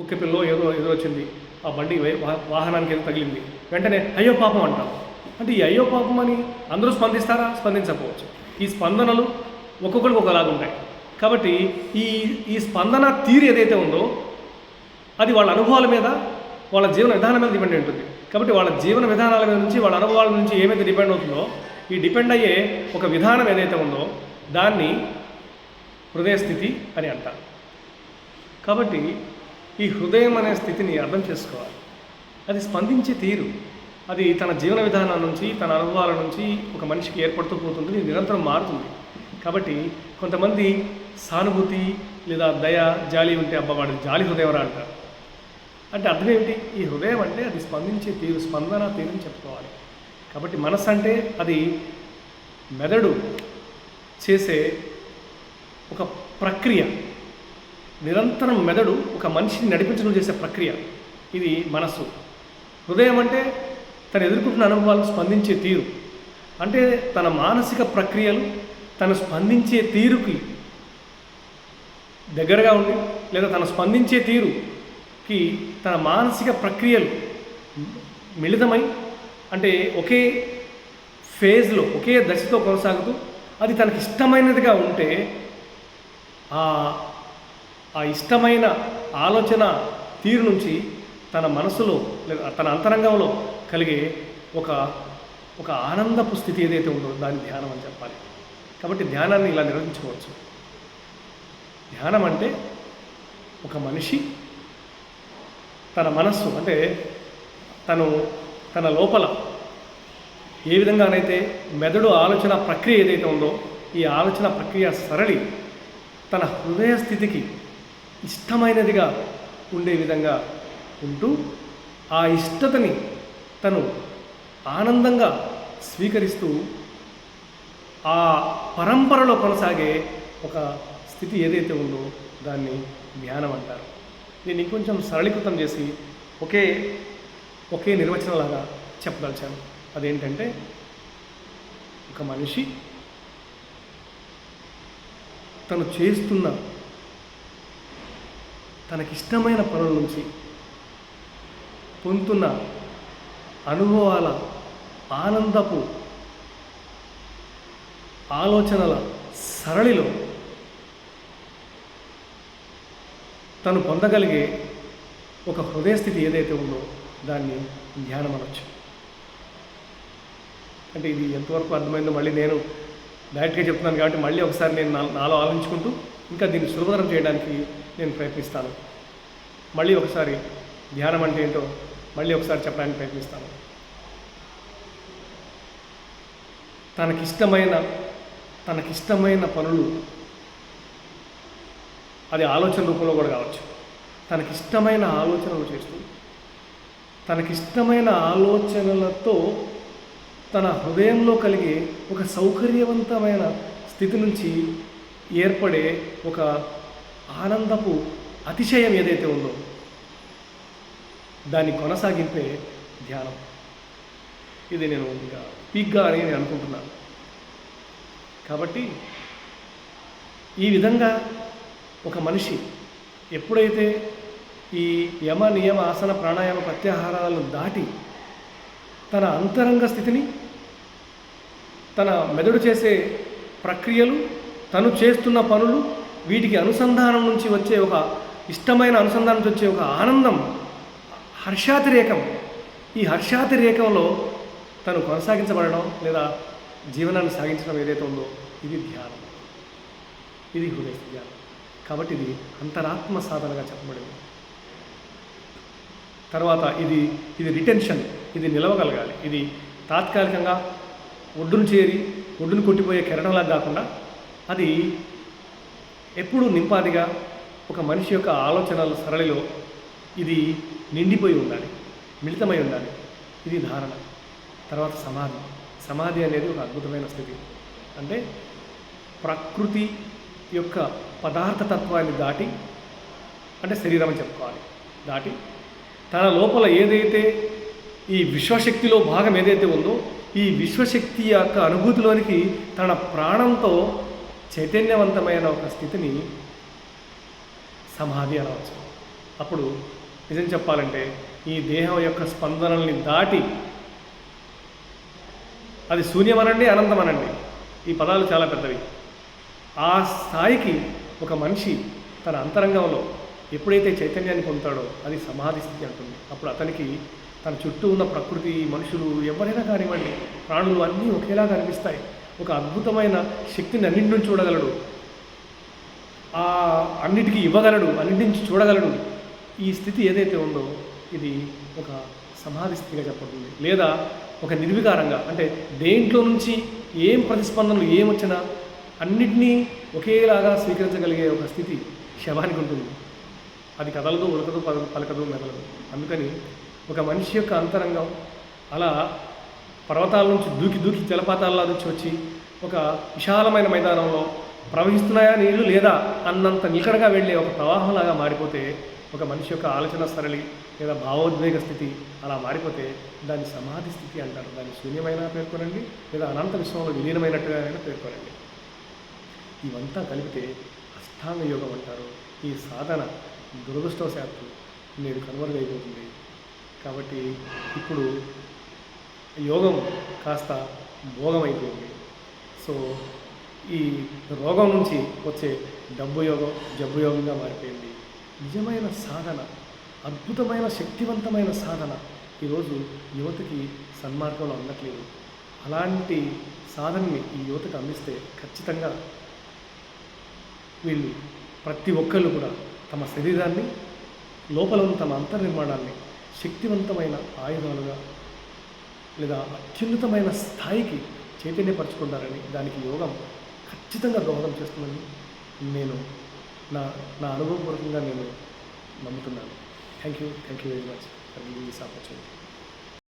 కుక్క పిల్లో ఏదో ఎదురొచ్చింది, ఆ బండి వాహనానికి ఏదో తగిలింది, వెంటనే అయ్యో పాపం అంటాం. అంటే ఈ అయ్యో పాపం అని అందరూ స్పందిస్తారా? స్పందించకపోవచ్చు. ఈ స్పందనలు ఒక్కొక్కరికి ఒకలాగా ఉంటాయి. కాబట్టి ఈ స్పందన తీరు ఏదైతే ఉందో అది వాళ్ళ అనుభవాల మీద, వాళ్ళ జీవన విధానం మీద డిపెండ్ ఉంటుంది. కాబట్టి వాళ్ళ జీవన విధానాల మీద నుంచి, వాళ్ళ అనుభవాల నుంచి ఏమైతే డిపెండ్ అవుతుందో, ఈ డిపెండ్ అయ్యే ఒక విధానం ఏదైతే ఉందో దాన్ని హృదయ స్థితి అని అంటారు. కాబట్టి ఈ హృదయం అనే స్థితిని అర్థం చేసుకోవాలి. అది స్పందించే తీరు, అది తన జీవన విధానం నుంచి, తన అనుభవాల నుంచి ఒక మనిషికి ఏర్పడుతూ పోతుంది, నిరంతరం మారుతుంది. కాబట్టి కొంతమంది సానుభూతి లేదా దయ, జాలి ఉంటే అబ్బవాడు జాలి హృదయంరా అంటారు. అంటే అర్థం ఏమిటి? ఈ హృదయం అంటే అది స్పందించే తీరు, స్పందన తీరుని చెప్పుకోవాలి. కాబట్టి మనసు అంటే అది మెదడు చేసే ఒక ప్రక్రియ, నిరంతరం మెదడు ఒక మనిషిని నడిపించడం చేసే ప్రక్రియ, ఇది మనస్సు. హృదయం అంటే తను ఎదుర్కొంటున్న అనుభవాలు స్పందించే తీరు, అంటే తన మానసిక ప్రక్రియలు తను స్పందించే తీరుకి దగ్గరగా ఉండి, లేదా తను స్పందించే తీరుకి తన మానసిక ప్రక్రియలు మిళితమై, అంటే ఒకే ఫేజ్లో, ఒకే దశతో కొనసాగుతూ అది తనకి ఇష్టమైనదిగా ఉంటే ఆ ఇష్టమైన ఆలోచన తీరు నుంచి తన మనసులో లేదా తన అంతరంగంలో కలిగే ఒక ఆనందపు స్థితి ఏదైతే ఉందో దాన్ని ధ్యానం అని చెప్పాలి. కాబట్టి ధ్యానాన్ని ఇలా నిర్వహించుకోవచ్చు. ధ్యానం అంటే ఒక మనిషి తన మనస్సు, అంటే తన లోపల ఏ విధంగానైతే మెదడు ఆలోచన ప్రక్రియ ఏదైతే ఉందో ఈ ఆలోచన ప్రక్రియ సరళి తన హృదయ స్థితికి ఇష్టమైనదిగా ఉండే విధంగా ఉంటూ ఆ ఇష్టతని తను ఆనందంగా స్వీకరిస్తూ ఆ పరంపరలో కొనసాగే ఒక స్థితి ఏదైతే ఉందో దాన్ని ధ్యానం అంటారు. దీన్ని ఇంకొంచెం సరళీకృతం చేసి ఒకే నిర్వచనంలాగా చెప్పదలిచాను. అదేంటంటే, ఒక మనిషి తను చేస్తున్న తనకిష్టమైన పనుల నుంచి పొందుతున్న అనుభవాల ఆనందపు ఆలోచనల సరళిలో తను పొందగలిగే ఒక హృదయ స్థితి ఏదైతే ఉందో దాన్ని ధ్యానం అనొచ్చు. అంటే ఇది ఎంతవరకు అర్థమైందో మళ్ళీ నేను డైరెక్ట్గా చెప్తున్నాను కాబట్టి మళ్ళీ ఒకసారి నేను నాలో ఆలోచించుకుంటూ ఇంకా దీన్ని సులభతరం చేయడానికి నేను ప్రయత్నిస్తాను. మళ్ళీ ఒకసారి ధ్యానం అంటే ఏంటో మళ్ళీ ఒకసారి చెప్పడానికి ప్రయత్నిస్తాను. తనకిష్టమైన పనులు, అది ఆలోచన రూపంలో కూడా కావచ్చు, తనకిష్టమైన ఆలోచనలు చేస్తూ తనకిష్టమైన ఆలోచనలతో తన హృదయంలో కలిగే ఒక సౌకర్యవంతమైన స్థితి నుంచి ఏర్పడే ఒక ఆనందపు అతిశయం ఏదైతే ఉందో దాన్ని కొనసాగింపే ధ్యానం. ఇది నేను ఇంకా పీక్గా అని నేను అనుకుంటున్నాను. కాబట్టి ఈ విధంగా ఒక మనిషి ఎప్పుడైతే ఈ యమ నియమ ఆసన ప్రాణాయామ ప్రత్యాహారాలను దాటి తన అంతరంగ స్థితిని, తన మెదడు చేసే ప్రక్రియలు, తను చేస్తున్న పనులు, వీటికి అనుసంధానం నుంచి వచ్చే ఒక ఇష్టమైన అనుసంధానం నుంచి వచ్చే ఒక ఆనందం, హర్షాతిరేకం, ఈ హర్షాతిరేకంలో తను కొనసాగించబడడం లేదా జీవనాన్ని సాగించడం ఏదైతే ఉందో ఇది ధ్యానం, ఇది హృదయ ధ్యానం. కాబట్టి ఇది అంతరాత్మ సాధనగా చెప్పబడింది. తర్వాత ఇది రిటెన్షన్, ఇది నిలవగలగాలి. ఇది తాత్కాలికంగా ఒడ్డును చేరి ఒడ్డును కొట్టిపోయే కెరటంలా కాకుండా అది ఎప్పుడూ నింపాదిగా ఒక మనిషి యొక్క ఆలోచనల సరళిలో ఇది నిండిపోయి ఉండాలి, మిళితమై ఉండాలి. ఇది ధారణ. తర్వాత సమాధి అనేది ఒక అద్భుతమైన స్థితి. అంటే ప్రకృతి యొక్క పదార్థతత్వాన్ని దాటి, అంటే శరీరం అని చెప్పుకోవాలి, దాటి తన లోపల ఏదైతే ఈ విశ్వశక్తిలో భాగం ఏదైతే ఉందో ఈ విశ్వశక్తి యొక్క అనుభూతిలోనికి తన ప్రాణంతో చైతన్యవంతమైన ఒక స్థితిని సమాధి అనవచ్చు. అప్పుడు నిజం చెప్పాలంటే ఈ దేహం యొక్క స్పందనల్ని దాటి, అది శూన్యమనండి, అనంతమనండి, ఈ పదాలు చాలా పెద్దవి, ఆ స్థాయికి ఒక మనిషి తన అంతరంగంలో ఎప్పుడైతే చైతన్యాన్ని పొందుతాడో అది సమాధి స్థితి అంటుంది. అప్పుడు అతనికి తన చుట్టూ ఉన్న ప్రకృతి, మనుషులు, ఎవరైనా కానివ్వండి, ప్రాణులు అన్నీ ఒకేలా కనిపిస్తాయి. ఒక అద్భుతమైన శక్తిని అన్నింటి నుంచి చూడగలడు, ఆ అన్నిటికీ ఇవ్వగలడు, అన్నింటి నుంచి చూడగలడు. ఈ స్థితి ఏదైతే ఉందో ఇది ఒక సమాధి స్థితిగా చెప్పబడుతుంది. లేదా ఒక నిర్వికారంగా, అంటే దేంట్లో నుంచి ఏం ప్రతిస్పందనలు ఏమొచ్చినా అన్నిటినీ ఒకేలాగా స్వీకరించగలిగే ఒక స్థితి శవానికి ఉంటుంది. అది కదలదు, ఉలకదు, పలకదు, మెదలదు. అందుకని ఒక మనిషి యొక్క అంతరంగం అలా పర్వతాల నుంచి దూకి దూకి జలపాతాల నుంచి వచ్చి ఒక విశాలమైన మైదానంలో ప్రవహిస్తున్నాయా నీళ్లు లేదా అన్నంత నికడగా వెళ్ళే ఒక ప్రవాహంలాగా మారిపోతే, ఒక మనిషి యొక్క ఆలోచన సరళి లేదా భావోద్వేగ స్థితి అలా మారిపోతే దాన్ని సమాధి స్థితి అంటారు. దాన్ని శూన్యమైన పేర్కొనండి, లేదా అనంత విశ్వంలో విలీనమైనట్టుగా అయినా పేర్కొనండి. ఇవంతా కలిపితే అష్టాంగ యోగం అంటారు. ఈ సాధన దురదృష్టవశాత్తు నేడు కనుమరుగైపోతుంది. కాబట్టి ఇప్పుడు యోగం కాస్త భోగం అయిపోయింది. సో ఈ రోగం నుంచి వచ్చే డబ్బు యోగం జబ్బు యోగంగా మారిపోయింది. నిజమైన సాధన, అద్భుతమైన శక్తివంతమైన సాధన ఈరోజు యువతకి సన్మార్గంలో అందట్లేదు. అలాంటి సాధనని ఈ యువతకు అందిస్తే ఖచ్చితంగా వీళ్ళు ప్రతి ఒక్కళ్ళు కూడా తమ శరీరాన్ని, లోపల ఉన్న తమ అంతర్నిర్మాణాన్ని శక్తివంతమైన ఆయుధాలుగా లేదా అత్యున్నతమైన స్థాయికి చైతన్యపరచుకుంటారని, దానికి యోగం ఖచ్చితంగా దోహదం చేస్తుందని నేను నా అనుభవపూర్వకంగా నేను నమ్ముతున్నాను. Thank you very much for giving this opportunity.